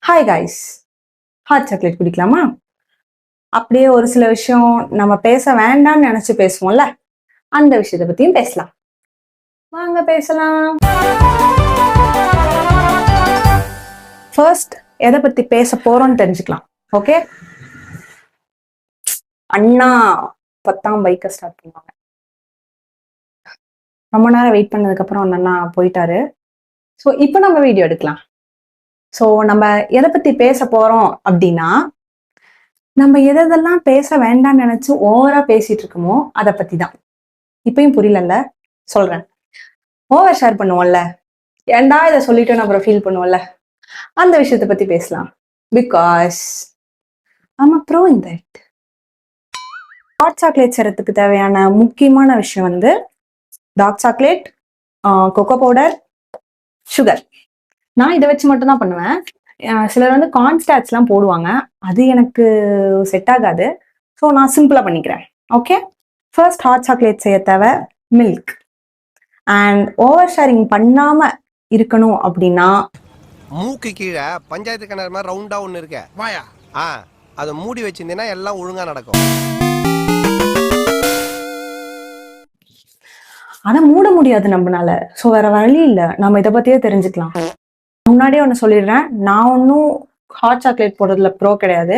Hi guys, hot chocolate குடிக்கலாமா? அப்படியே ஒரு சில விஷயம் நம்ம பேச வேண்டாம்னு நினைச்சு பேசுவோம்ல, அந்த விஷயத்தை பத்தியும் பேசலாம். வாங்க பேசலாம். ஃபர்ஸ்ட் எதை பத்தி பேச போறோம்னு தெரிஞ்சுக்கலாம். ஓகே, அண்ணா 10ஆம் பைக்கை ஸ்டார்ட் பண்ணுவாங்க. ரொம்ப நேரம் வெயிட் பண்ணதுக்கு அப்புறம் அந்த அண்ணா போயிட்டாரு. ஸோ இப்போ நம்ம வீடியோ எடுக்கலாம். ஸோ நம்ம எதை பத்தி பேச போறோம் அப்படின்னா, நம்ம எதெல்லாம் பேச வேண்டாம்னு நினைச்சு ஓவரா பேசிட்டு இருக்கோமோ அதை பத்தி தான். இப்பயும் புரியலல்ல, சொல்றேன். ஓவர் ஷேர் பண்ணுவோம்ல, ஏன்டா இதை சொல்லிட்டு அப்புறம் ஃபீல் பண்ணுவோம்ல, அந்த விஷயத்தை பத்தி பேசலாம். Because I'm a pro in that. Hot chocolate செய்யறதுக்கு தேவையான முக்கியமான விஷயம் வந்து dark chocolate, cocoa powder, sugar. நான் இதை வச்சு மட்டும் தான் பண்ணுவேன். சிலர் வந்து கார்ன்ஸ்டார்ச்லாம் போடுவாங்க, அது எனக்கு செட் ஆகாது. ஸோ நான் சிம்பிளா பண்ணிக்கிறேன். ஓகே, ஃபர்ஸ்ட் ஹாட் சாக்லேட் செய்ய தேவை மில்க். அண்ட் ஓவர் ஷேரிங் பண்ணாம இருக்கணும் அப்படின்னா, மூக்கு கீழே பஞ்சாயத்து கிணறு மாதிரி ரவுண்டா ஒண்ணு இருக்க வாயா, அதை மூடி வச்சிருந்தேன்னா எல்லாம் ஒழுங்கா நடக்கும். அதை மூட முடியாது நம்மளால. ஸோ வேற வழி இல்லை, நம்ம இதை பத்தியே தெரிஞ்சுக்கலாம். முன்னாடியே ஒன்று சொல்லிடுறேன், நான் ஒன்றும் ஹாட் சாக்லேட் போடுறதுல ப்ரோ கிடையாது.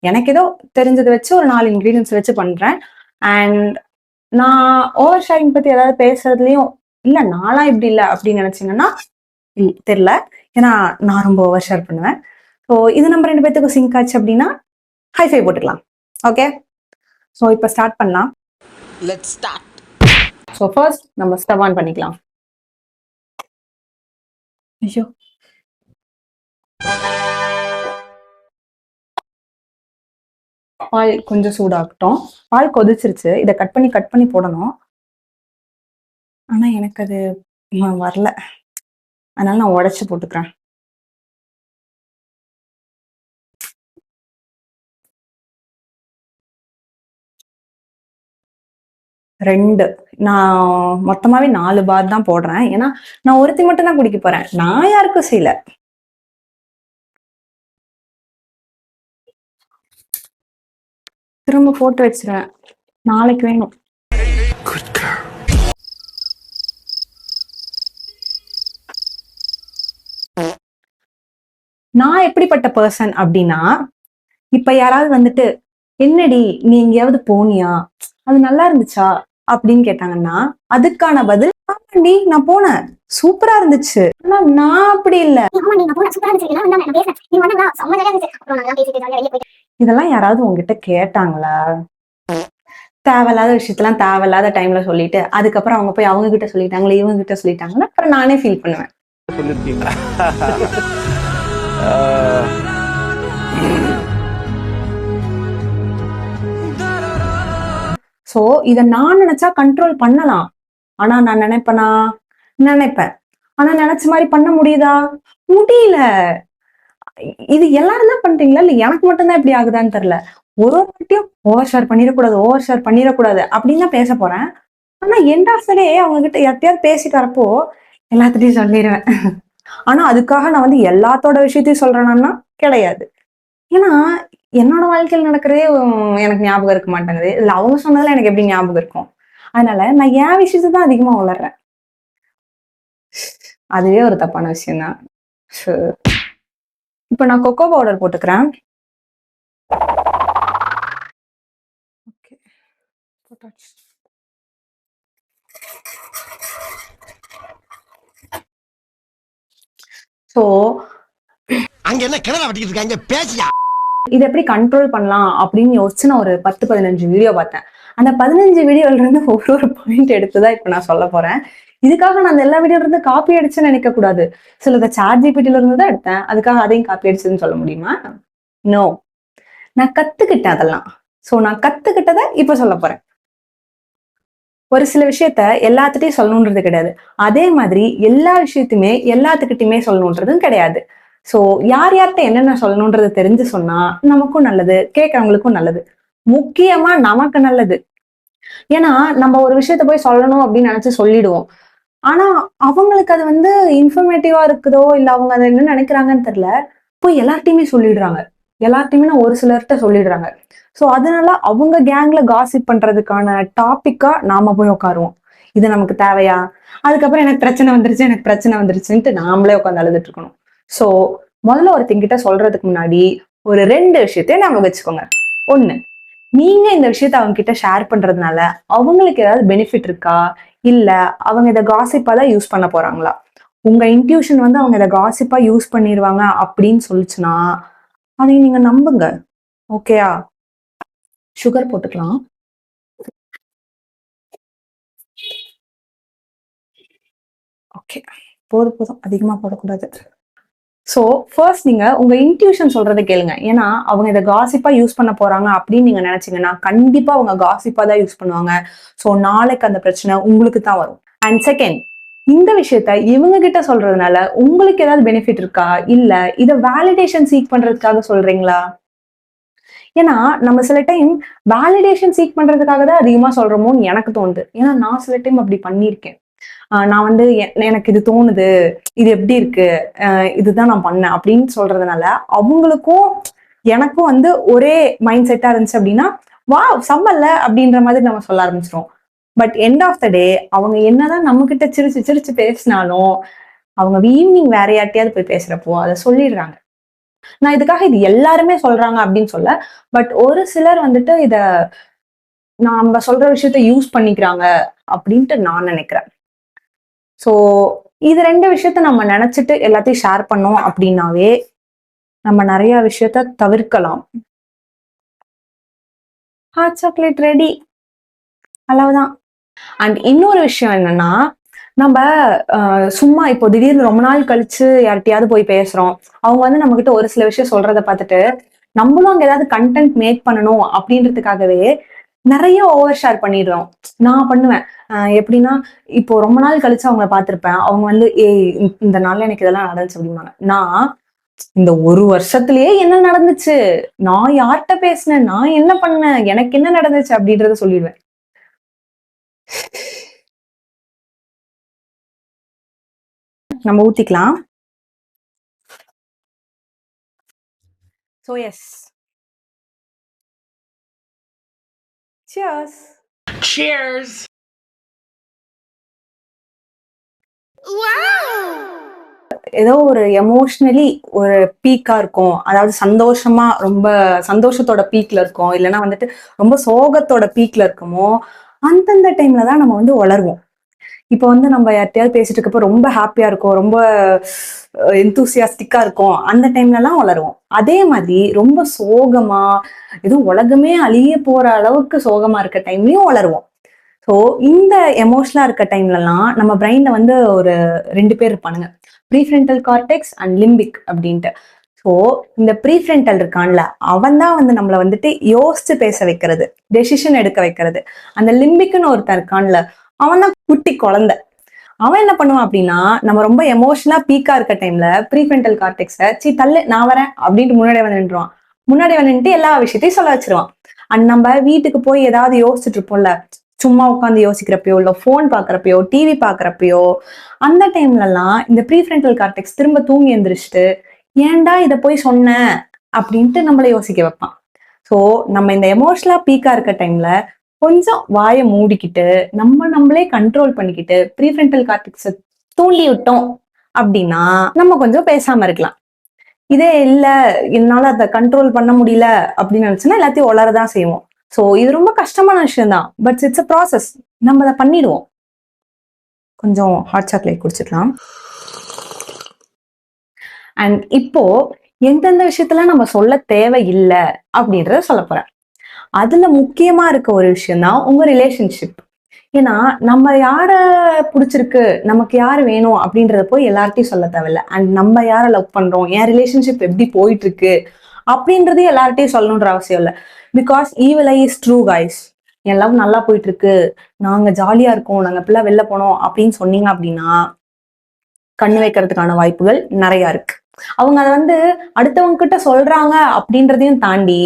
எனக்கு ஏதோ தெரிஞ்சதை வச்சு ஒரு 4 இன்க்ரீடியன்ஸ் வச்சு பண்றேன். அண்ட் நான் ஓவர் ஷேரிங் பத்தி ஏதாவது பேசுறதுலயும் இல்ல, நான்லாம் இப்படி இல்லை அப்படின்னு நினைச்சீங்கன்னா தெரியல. ஏன்னா நான் ரொம்ப ஓவர் ஷேர் பண்ணுவேன். ஸோ இது நம்ம 2 பேத்துக்கும் சிங்க் ஆச்சு அப்படின்னா ஹைஃபை போட்டுக்கலாம். ஓகே, ஸோ இப்போ ஸ்டார்ட் பண்ணலாம். Let's start. ஸோ ஃபர்ஸ்ட் நம்ம ஸ்டவ் ஆன் பண்ணிக்கலாம். ஐயோ, பால் கொஞ்சம் சூடாகட்டும். பால் கொதிச்சிருச்சு, இதை கட் பண்ணி போடணும். ஆனா எனக்கு அது வரல, அதனால நான் உடைச்சு போட்டுக்கிறேன். ரெண்டு, நான் மொத்தமாவே 4 பார் தான் போடுறேன். ஏன்னா நான் ஒருத்தி மட்டும் தான் குடிக்க போறேன், நான் யாருக்கும் செய்யல. திரும்ப போட்டு வச்சிருவேன், நாளைக்கு வேணும். நான் எப்படிப்பட்ட பர்சன் அப்படின்னா, இப்ப யாராவது வந்துட்டு என்னடி நீ எங்கேயாவது போனியா, அது நல்லா இருந்துச்சா அப்படின்னு கேட்டாங்கன்னா அதுக்கான பதில் ஆமாண்டி நான் போனேன், சூப்பரா இருந்துச்சு. ஆனா நான் அப்படி இல்ல. இதெல்லாம் யாராவது உங்ககிட்ட கேட்டாங்களா? தேவையில்லாத விஷயத்தெல்லாம் தேவையில்லாத டைம்ல சொல்லிட்டு அதுக்கப்புறம் அவங்க போய் அவங்க கிட்ட சொல்லிட்டாங்களே இவங்க கிட்ட சொல்லிட்டாங்கன்னா அப்புறம் நானே ஃபீல் பண்ணுவேன். சோ இத நான் நினைச்சா கண்ட்ரோல் பண்ணலாம். ஆனா நான் நினைப்பேன். ஆனா நினைச்ச மாதிரி பண்ண முடியுதா? முடியல. இது எல்லாரும் தான் பண்றீங்களா இல்ல எனக்கு மட்டும்தான் இப்படி ஆகுதான்னு தெரியல. ஒரு வாட்டியும் ஓவர் ஷேர் பண்ணிடக்கூடாது அப்படின்னு தான் பேச போறேன். ஆனா எண்ட் ஆஃப் த டே அவங்க கிட்ட யார்ட்டையாவது பேசிட்டு வரப்போ எல்லாத்திட்டையும் சொல்லிடுவேன். ஆனா அதுக்காக நான் வந்து எல்லாத்தோட விஷயத்தையும் சொல்றேன்னா கிடையாது. ஏன்னா என்னோட வாழ்க்கையில் நடக்கிறதே எனக்கு ஞாபகம் இருக்க மாட்டேங்குது, இல்ல அவங்க சொன்னதுல எனக்கு எப்படி ஞாபகம் இருக்கும்? அதனால நான் என் விஷயத்தை தான் அதிகமா வளர்றேன். அதுவே ஒரு தப்பான விஷயம் தான். இப்ப நான் கொக்கோ பவுடர் போட்டுக்கிறேன். சோ அங்க என்ன கிணறு வெட்டிட்டு இருக்காங்க, பேசியா? இது எப்படி கண்ட்ரோல் பண்ணலாம் அப்படின்னு யோசிச்சு நான் ஒரு 10-15 வீடியோ பார்த்தேன். அந்த 15 வீடியோல இருந்து ஒரு பாயிண்ட் எடுத்துதான் இப்ப நான் சொல்ல போறேன். இதுக்காக நான் அந்த எல்லா வீடியோல இருந்து காப்பி அடிச்சுன்னு நினைக்க கூடாது. சிலத ChatGPTல இருந்து தான் எடுத்தேன், அதுக்காக அதையும் காப்பி அடிச்சதுன்னு சொல்ல முடியுமா? நோ, நான் கத்துக்கிட்டேன் அதெல்லாம். சோ நான் கத்துக்கிட்டதை இப்ப சொல்ல போறேன். ஒரு சில விஷயத்த எல்லாத்துட்டையும் சொல்லணுன்றது கிடையாது, அதே மாதிரி எல்லா விஷயத்தையுமே எல்லாத்துக்கிட்டையுமே சொல்லணுன்றதும் கிடையாது. சோ யார் யார்கிட்ட என்னென்ன சொல்லணும்ன்றத தெரிஞ்சு சொன்னா நமக்கும் நல்லது, கேட்கறவங்களுக்கும் நல்லது, முக்கியமா நமக்கு நல்லது. ஏன்னா நம்ம ஒரு விஷயத்த போய் சொல்லணும் அப்படின்னு நினைச்சு சொல்லிடுவோம். ஆனா அவங்களுக்கு அது வந்து இன்ஃபர்மேட்டிவா இருக்குதோ இல்ல அவங்க அதை என்ன நினைக்கிறாங்கன்னு தெரியல, போய் எல்லார்ட்டையுமே சொல்லிடுறாங்க. எல்லார்ட்டையுமே நான் ஒரு சிலர்கிட்ட சொல்லிடுறாங்க. ஸோ அதனால அவங்க கேங்ல காசிப் பண்றதுக்கான டாபிக்கா நாம போய் உட்காருவோம். இது நமக்கு தேவையா? அதுக்கப்புறம் எனக்கு பிரச்சனை வந்துருச்சுன்ட்டு நாமளே உட்காந்து அழுதுட்டு இருக்கணும். ஸோ முதல்ல ஒருத்தங்கிட்ட சொல்றதுக்கு முன்னாடி ஒரு 2 விஷயத்தையும் ஞாபகம் வச்சுக்கோங்க. 1, நீங்க இந்த விஷயத்த அவங்க கிட்ட ஷேர் பண்றதுனால அவங்களுக்கு ஏதாவது பெனிஃபிட் இருக்கா? இல்ல அவங்க இத காசிப்பா தான் யூஸ் பண்ண போறாங்களா? உங்க இன்ட்யூஷன் வந்து அவங்க இத காசிப்பா யூஸ் பண்ணிருவாங்க அப்படின்னு சொல்லுச்சுன்னா, அதை நீங்க நம்புங்க. ஓகேயா? சுகர் போட்டுக்கலாம். ஓகே. போதும். அதிகமா போடக்கூடாது. ஸோ ஃபர்ஸ்ட் நீங்க உங்க இன்ட்யூஷன் சொல்றத கேளுங்க. ஏன்னா அவங்க இத காசிப்பா யூஸ் பண்ண போறாங்க அப்படின்னு நீங்க நினைச்சீங்கன்னா, கண்டிப்பா அவங்க காசிப்பா தான் யூஸ் பண்ணுவாங்க. ஸோ நாளைக்கு அந்த பிரச்சனை உங்களுக்கு தான் வரும். அண்ட் செகண்ட், இந்த விஷயத்த இவங்க கிட்ட சொல்றதுனால உங்களுக்கு ஏதாவது பெனிஃபிட் இருக்கா? இல்ல இத வேலிடேஷன் சீக் பண்றதுக்காக சொல்றீங்களா? ஏன்னா நம்ம சில டைம் வேலிடேஷன் சீக் பண்றதுக்காக தான் அதிகமா சொல்றோமோன்னு எனக்கு தோணுது. ஏன்னா நான் சில டைம் அப்படி பண்ணியிருக்கேன். நான் வந்து எனக்கு இது தோணுது. இது எப்படி இருக்கு? இதுதான் நான் பண்ணேன் அப்படின்னு சொல்றதுனால, அவங்களுக்கும் எனக்கும் வந்து ஒரே மைண்ட் செட்டா இருந்துச்சு அப்படின்னா, வாவ்! செம்மல்ல அப்படின்ற மாதிரி நம்ம சொல்ல ஆரம்பிச்சுருவோம். பட் எண்ட் ஆஃப் த டே அவங்க என்னதான் நம்மகிட்ட சிரிச்சு சிரிச்சு பேசினாலும், அவங்க ஈவினிங் வேற யார்ட்டயாவது போய் பேசுறப்போ அத சொல்லிடுறாங்க. நான் இதுக்காக இது எல்லாருமே சொல்றாங்க அப்படின்னு சொல்ல. பட் ஒரு சிலர் வந்துட்டு இத நாம சொல்ற விஷயத்த யூஸ் பண்ணிக்கிறாங்க அப்படின்ட்டு நான் நினைக்கிறேன். ஸோ இது 2 விஷயத்த நம்ம நினைச்சிட்டு எல்லாத்தையும் ஷேர் பண்ணோம் அப்படின்னாவே, நம்ம நெறைய விஷயத்த தவிர்க்கலாம். Hot chocolate ready. அவ்வளவுதான். அண்ட் இன்னொரு விஷயம் என்னன்னா, நம்ப சும்மா இப்போ திடீர்னு ரொம்ப நாள் கழிச்சு யார்ட்டயாவது போய் பேசுறோம். அவங்க வந்து நம்மகிட்ட ஒரு சில விஷயம் சொல்றத பார்த்துட்டு, நம்மளும் அங்க ஏதாவது கன்டென்ட் மேக் பண்ணணும் அப்படின்றதுக்காகவே நெறைய ஓவர் ஷேர் பண்ணிடுறோம். நான் பண்ணுவேன். எப்படின்னா, இப்போ ரொம்ப நாள் கழிச்சு அவங்கள பார்த்திருப்பேன். அவங்க வந்து, "ஏய் இந்த நாள்ல எனக்கு இதெல்லாம் நடந்துச்சு" அப்படிம்பாங்க. நான் இந்த 1 வருஷத்திலேயே என்ன நடந்துச்சு? நான் யார்ட்ட பேசினேன்? நான் என்ன பண்ணேன்? எனக்கு என்ன நடந்துச்சு? அப்படின்றத சொல்லிடுவேன். நம்ம ஊத்திக்கலாம். So yes. சியர்ஸ். Cheers! ஏதோ ஒரு எமோஷனலி ஒரு பீக்கா இருக்கும். அதாவது சந்தோஷமா ரொம்ப சந்தோஷத்தோட பீக்ல இருக்கோம். இல்லன்னா வந்துட்டு ரொம்ப சோகத்தோட பீக்ல இருக்கோமோ, அந்தந்த டைம்ல தான் நம்ம வந்து உளறுவோம். இப்ப வந்து நம்ம யார்ட்டயாவது பேசிட்டு இருக்கப்போ ரொம்ப ஹாப்பியா இருக்கோம். ரொம்ப எந்தூசியாஸ்டிக்கா இருக்கும். அந்த டைம்லலாம் உளறுவோம். அதே மாதிரி ரொம்ப சோகமா, ஏதோ உலகமே அழிய போற அளவுக்கு சோகமா இருக்க டைம்லயும் உளறுவோம். ஸோ இந்த எமோஷனலா இருக்க டைம்லலாம் நம்ம பிரெயின்ல வந்து ஒரு 2 பேர் இருப்பானுங்க. ப்ரீஃப்ரண்டல் கார்டெக்ஸ் அண்ட் லிம்பிக் அப்படின்ட்டு. ஸோ இந்த ப்ரீஃப்ரண்டல் இருக்கான்ல, அவன் தான் வந்து நம்மள வந்துட்டு யோசிச்சு பேச வைக்கிறது, டெசிஷன் எடுக்க வைக்கிறது. அந்த லிம்பிக்ன்னு ஒருத்தன் இருக்கான்ல, அவன் தான் குட்டி குழந்தை. அவன் என்ன பண்ணுவான் அப்படின்னா, நம்ம ரொம்ப எமோஷனலா பீக்கா இருக்க டைம்ல ப்ரீஃப்ரண்டல் கார்டெக்ஸ "சீ தள்ளு நான் வரேன்" அப்படின்ட்டு முன்னாடி வந்து நின்றுவான். முன்னாடி வந்து நின்னுட்டு எல்லா விஷயத்தையும் சொல்ல வச்சிருவான். அண்ட் நம்ம வீட்டுக்கு போய் ஏதாவது யோசிச்சுட்டு இருப்போம்ல, சும்மா உட்காந்து யோசிக்கிறப்பயோ, இல்ல ஃபோன் பார்க்கறப்பயோ, டிவி பார்க்கறப்பயோ, அந்த டைம்லலாம் இந்த ப்ரீஃப்ரண்டல் கார்டெக்ஸ் திரும்ப தூங்கி எந்திரிச்சுட்டு, "ஏன்டா இத போய் சொன்ன?" அப்படின்ட்டு நம்மள யோசிக்க வைப்பான். ஸோ நம்ம இந்த எமோஷனலா பீக்கா இருக்க டைம்ல கொஞ்சம் வாய மூடிக்கிட்டு, நம்மளே கண்ட்ரோல் பண்ணிக்கிட்டு, ப்ரீஃப்ரண்டல் கார்டெக்ஸ தூண்டி விட்டோம் அப்படின்னா, நம்ம கொஞ்சம் பேசாம இருக்கலாம். இதே இல்ல, என்னால அத கண்ட்ரோல் பண்ண முடியல அப்படின்னு நினைச்சுன்னா, எல்லாத்தையும் உளரதான் செய்வோம். ஸோ இது ரொம்ப கஷ்டமான விஷயம் தான். But it's a process. நம்ம அத பண்ணிடுவோம். கொஞ்சம் ஹாட் சாக்லேட் குடிச்சுக்கலாம். அண்ட் இப்போ எந்தெந்த விஷயத்துல நம்ம சொல்ல தேவையில்ல அப்படின்றத சொல்லப் போறேன். அதுல முக்கியமா இருக்க ஒரு விஷயம் தான் உங்க ரிலேஷன்ஷிப். ஏன்னா நம்ம யார புடிச்சிருக்கு, நமக்கு யாரு வேணும் அப்படின்றத போய் எல்லார்ட்டயும் சொல்ல தேவையில்ல. அண்ட் நம்ம யார லவ் பண்றோம், என் ரிலேஷன்ஷிப் எப்படி போயிட்டு இருக்கு அப்படின்றதையும் எல்லார்ட்டயும் சொல்லணுன்ற அவசியம் இல்ல. Because evil eye is true guys. N love நல்லா போயிட்டு இருக்கு, நாங்க ஜாலியா இருக்கோம், நாங்க இப்படிலாம் வெளில போனோம் அப்படின்னு சொன்னீங்க அப்படின்னா, கண்ணு வைக்கிறதுக்கான வாய்ப்புகள் நிறைய இருக்கு. அவங்க அத வந்து அடுத்தவங்க கிட்ட சொல்றாங்க அப்படின்றதையும் தாண்டி,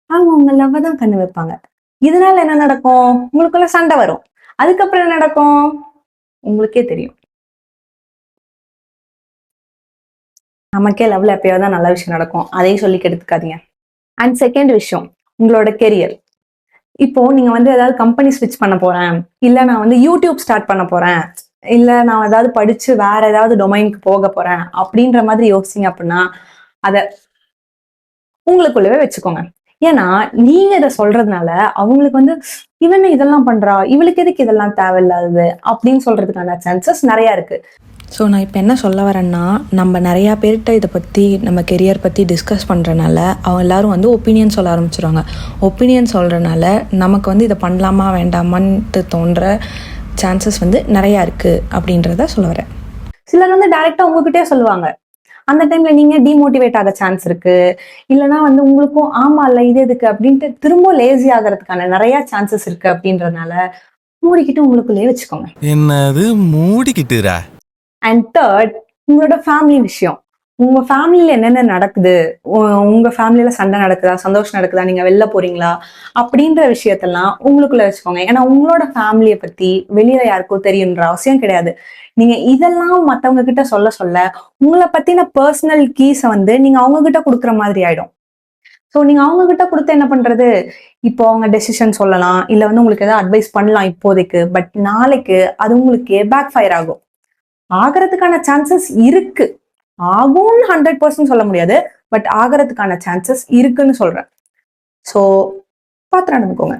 அவங்க உங்க லவ்வ தான் கண்ணு வைப்பாங்க. இதனால என்ன நடக்கும்? உங்களுக்குள்ள சண்டை வரும். அதுக்கப்புறம் என்ன நடக்கும்? உங்களுக்கே தெரியும். நமக்கே லவ்ல எப்பயாவது தான் நல்ல விஷயம் நடக்கும், அதையும் சொல்லி கெடுத்துக்காதீங்க. அண்ட் செகண்ட் விஷயம், உங்களோட கெரியர். இப்போ நீங்க வந்து ஏதாவது கம்பெனி ஸ்விட்ச் பண்ண போறேன், இல்ல நான் வந்து யூடியூப் ஸ்டார்ட் பண்ண போறேன், இல்ல நான் ஏதாவது படிச்சு வேற ஏதாவது டொமைனுக்கு போக போறேன் அப்படின்ற மாதிரி யோசிச்சீங்க அப்படின்னா அத உங்களுக்குள்ளவே வச்சுக்கோங்க. ஏன்னா நீங்க இத சொல்றதுனால அவங்களுக்கு வந்து இவன் இதெல்லாம் பண்றா, இவளுக்கு எதுக்கு இதெல்லாம் தேவையில்லாதது அப்படின்னு சொல்றதுக்கான சான்சஸ் நிறைய இருக்கு. ஸோ நான் இப்போ என்ன சொல்ல வரேன்னா, நம்ம நிறையா பேர்கிட்ட இதை பற்றி நம்ம கெரியர் பற்றி டிஸ்கஸ் பண்ணுறனால அவங்க எல்லோரும் வந்து ஒப்பீனியன் சொல்ல ஆரம்பிச்சிடுவாங்க. ஒப்பீனியன் சொல்கிறனால நமக்கு வந்து இதை பண்ணலாமா வேண்டாமான்ட்டு தோன்ற சான்சஸ் வந்து நிறையா இருக்குது அப்படின்றத சொல்ல வரேன். சிலர் வந்து டைரெக்டாக உங்ககிட்டே சொல்லுவாங்க. அந்த டைம்ல நீங்க டிமோட்டிவேட் ஆக சான்ஸ் இருக்கு. இல்லைன்னா வந்து உங்களுக்கும் ஆமா இல்லை இது எதுக்கு அப்படின்ட்டு திரும்ப லேசி ஆகிறதுக்கான நிறைய சான்சஸ் இருக்கு. அப்படின்றதுனால மூடிக்கிட்டு உங்களுக்குள்ளேயே வச்சுக்கோங்க. என்னது மூடிக்கிட்டுரா? அண்ட் தேர்ட், உங்களோட ஃபேமிலி விஷயம். உங்க ஃபேமிலியில என்னென்ன நடக்குது, உங்க ஃபேமிலியில சண்டை நடக்குதா, சந்தோஷம் நடக்குதா, நீங்க வெளில போறீங்களா அப்படின்ற விஷயத்தெல்லாம் உங்களுக்குள்ள வச்சுக்கோங்க. ஏன்னா உங்களோட ஃபேமிலியை பத்தி வெளியில யாருக்கும் தெரியுன்ற அவசியம் கிடையாது. நீங்க இதெல்லாம் மத்தவங்க கிட்ட சொல்ல சொல்ல உங்களை பத்தின பர்சனல் கீஸை வந்து நீங்க அவங்க கிட்ட கொடுக்குற மாதிரி ஆயிடும். ஸோ நீங்க அவங்க கிட்ட கொடுத்து என்ன பண்றது, இப்போ அவங்க டெசிஷன் சொல்லலாம், இல்ல வந்து உங்களுக்கு ஏதாவது அட்வைஸ் பண்ணலாம் இப்போதைக்கு. பட் நாளைக்கு அது உங்களுக்கு பேக் ஃபயர் ஆகும். ஆகிறதுக்கான சான்சஸ் இருக்கு. ஆகும்னு 100% சொல்ல முடியாது, பட் ஆகிறதுக்கான சான்சஸ் இருக்குன்னு சொல்றேன். ஸோ பார்த்து நடந்துக்கோங்க.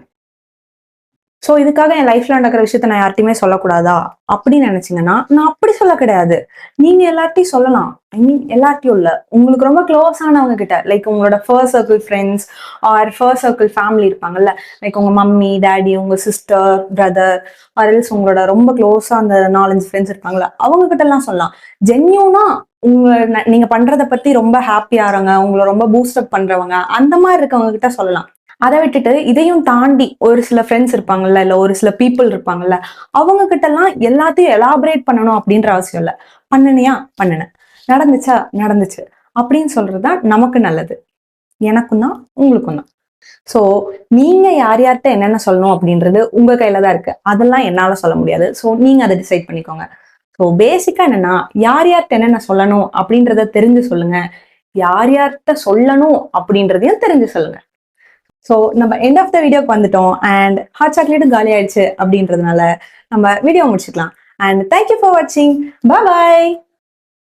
ஸோ இதுக்காக என் லைஃப்ல நடக்கிற விஷயத்த நான் யார்ட்டையுமே சொல்லக்கூடாதா அப்படின்னு நினைச்சீங்கன்னா, நான் அப்படி சொல்ல கிடையாது. நீங்க எல்லார்ட்டையும் சொல்லலாம். ஐ மீன் எல்லார்ட்டையும் இல்ல, உங்களுக்கு ரொம்ப க்ளோஸ் ஆனவங்க கிட்ட, லைக் உங்களோட first circle friends or first circle family இருப்பாங்கல்ல, லைக் உங்க மம்மி டாடி, உங்க சிஸ்டர் பிரதர் ஆர்எல்ஸ் உங்களோட ரொம்ப க்ளோஸா அந்த 4-5 ஃப்ரெண்ட்ஸ் இருப்பாங்கல்ல, அவங்க கிட்ட எல்லாம் சொல்லலாம். ஜென்யூனா நீங்க பண்றத பத்தி ரொம்ப ஹாப்பியாறவங்க, உங்களை ரொம்ப பூஸ்ட் அப் பண்றவங்க, அந்த மாதிரி இருக்கவங்க கிட்ட சொல்லலாம். அதை விட்டுட்டு இதையும் தாண்டி ஒரு சில ஃப்ரெண்ட்ஸ் இருப்பாங்கல்ல, இல்ல ஒரு சில பீப்புள் இருப்பாங்கல்ல, அவங்க கிட்ட எல்லாம் எல்லாத்தையும் எலாபரேட் பண்ணணும் அப்படின்ற அவசியம் இல்ல. பண்ணனியா பண்ணுனேன், நடந்துச்சா நடந்துச்சு அப்படின்னு சொல்றதுதான் நமக்கு நல்லது. எனக்கும் தான் உங்களுக்கும் தான். சோ நீங்க யார் யார்கிட்ட என்னென்ன சொல்லணும் அப்படின்றது உங்க கையில தான் இருக்கு. அதெல்லாம் என்னால சொல்ல முடியாது. சோ நீங்க அதை டிசைட் பண்ணிக்கோங்க. ஸோ பேசிக்கா என்னன்னா, யார் யார்கிட்ட என்னென்ன சொல்லணும் அப்படின்றத தெரிஞ்சு சொல்லுங்க, யார் யார்கிட்ட சொல்லணும் அப்படின்றதையும் தெரிஞ்சு சொல்லுங்க. ஸோ நம்ம எண்ட் ஆஃப் த வீடியோக்கு வந்துட்டோம். அண்ட் ஹாட் சாக்லேட்டும் காலி ஆயிடுச்சு அப்படின்றதுனால நம்ம வீடியோ முடிச்சுக்கலாம். அண்ட் தேங்க்யூ ஃபார் வாட்சிங். பாய்.